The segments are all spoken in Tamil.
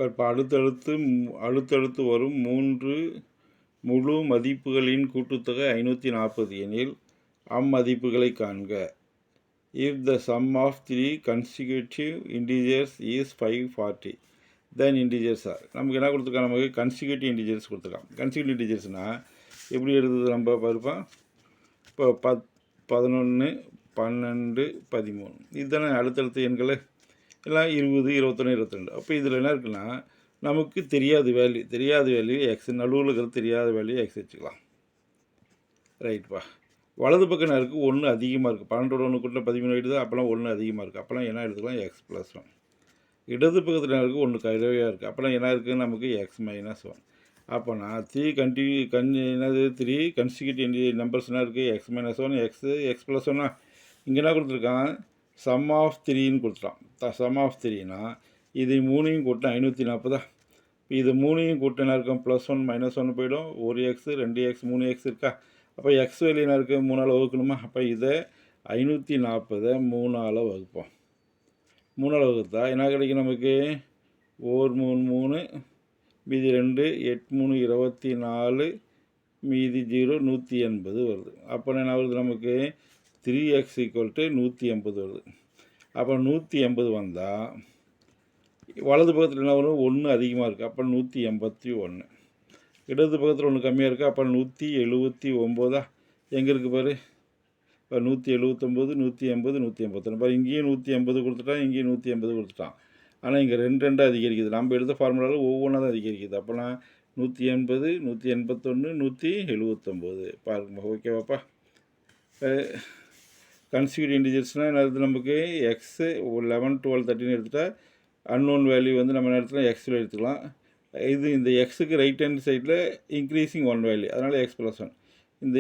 இப்போ அடுத்தடுத்து வரும் 3 முழு மதிப்புகளின் கூட்டுத்தொகை 540 எனில் அம்மதிப்புகளை காண்க. If the sum of 3 consecutive integers is 540 then integers are. நமக்கு என்ன கொடுத்துருக்காங்க? நமக்கு கன்சிக்யூட்டிவ் இன்டிஜர்ஸ் கொடுத்துருக்காங்க. கன்சிக்யூட்டிவ் இன்டிஜர்ஸ்னால் எப்படி எழுதுறது? நம்ம பார்ப்போம். இப்போ 11 12 13 இதுதானே அடுத்தடுத்த எண்கள், எல்லாம் 20 21 22. அப்போ இதில் என்ன இருக்குன்னா, நமக்கு தெரியாத வேல்யூ எக்ஸ், நடுவில் இருக்கிற தெரியாத வேல்யூ எக்ஸ் வச்சுக்கலாம். ரைட்ப்பா. வலது பக்கம் என்ன இருக்குது? 1 அதிகமாக இருக்குது. 12 1 கூட்டினா 13 ஆகிடுது. அப்போலாம் 1 அதிகமாக இருக்குது. அப்போலாம் என்ன எடுத்துக்கலாம்? X plus 1. இடது பக்கத்தில் என்ன இருக்குது? 1 கழிவையாக இருக்குது. அப்போலாம் என்ன இருக்குது? நமக்கு எக்ஸ் மைனஸ் 1. அப்போனா 3 கன்சிக்யூட்டிவ் நம்பர்ஸ் என்ன இருக்குது? X minus 1 X plus 1. இங்கே என்ன கொடுத்துருக்கான்? சம் ஆஃப் 3ன்னு கொடுத்துட்டான். சம் ஆஃப் 3னா இது 3ஐயும் கூட்டினா 540. இது 3ஐயும் கூட்டினா இருக்கும் ப்ளஸ் 1 மைனஸ் 1 போயிடும். 1x 2x 3x இருக்கா? அப்போ எக்ஸ் வேல்யூ என்ன இருக்குது? 3ஆல் வகுக்கணுமா? அப்போ இதை 540 3ஆல் வகுப்போம். 3ஆல் வகுத்தா என்ன கிடைக்கும் நமக்கு? 4 3 3 மீதி 2 8 3 24 மீதி 0 180 வருது. அப்போ என்ன வருது நமக்கு? 3x = 180 வருது. அப்போ 180 வந்தால் வலது பக்கத்தில் என்ன வரும்? 1 அதிகமாக இருக்குது. அப்போ 181. இடது பக்கத்தில் 1 கம்மியாக இருக்குது. அப்போ 179. எங்கே இருக்குது பாரு? இப்போ 179 180 181. பாரு, இங்கேயும் 180 கொடுத்துட்டான், இங்கேயும் 180 கொடுத்துட்டான். ஆனால் இங்கே 2 அதிகரிக்குது. நம்ம எடுத்த ஃபார்முலாவில் ஒவ்வொன்றா தான் அதிகரிக்குது. அப்போனா 180 181 179 பாருங்க. ஓகேவாப்பா? கன்சிக்யூட்டிவ் இன்டிஜர்ஸ்னால் என்ன? நமக்கு எக்ஸு 11 12 13 எடுத்துகிட்டா அன்னோன் வேல்யூ வந்து நம்ம நேரத்தில் எக்ஸில் எடுத்துக்கலாம். இந்த எக்ஸுக்கு ரைட் ஹேண்ட் சைடில் இன்க்ரீஸிங் 1 வேல்யூ, அதனால் எக்ஸ் ப்ளஸ் 1. இந்த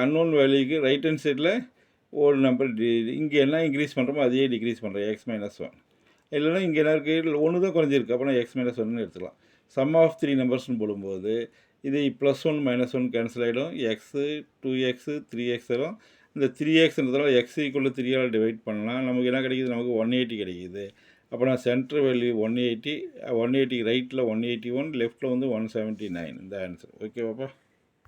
அன்னோன் வேல்யூக்கு ரைட் ஹேண்ட் சைடில் ஒரு நம்பர் இங்கே என்ன இன்க்ரீஸ் பண்ணுறோமோ அதையே டிக்ரீஸ் பண்ணுறோம், எக்ஸ் மைனஸ் 1. இல்லைனா இங்கே என்ன இருக்குது? 1 தான் குறைஞ்சிருக்கு. அப்போனா எக்ஸ் மைனஸ் 1ன்னு எடுத்துக்கலாம். சம் ஆஃப் 3 நம்பர்ஸ்னு போடும்போது இது ப்ளஸ் 1 மைனஸ் 1 கேன்சல் ஆகிடும். எக்ஸு 2x 3x வரும். இந்த 3xன்றதால எக்ஸ் = 3ஆல் டிவைட் பண்ணலாம். நமக்கு என்ன கிடைக்கிது? நமக்கு 180 கிடைக்கிது. அப்போ நான் சென்டர் வேல்யூ 180 ரைட்டில் 181, லெஃப்ட்டில் வந்து 179. இந்த ஆன்சர். ஓகேவாப்பா?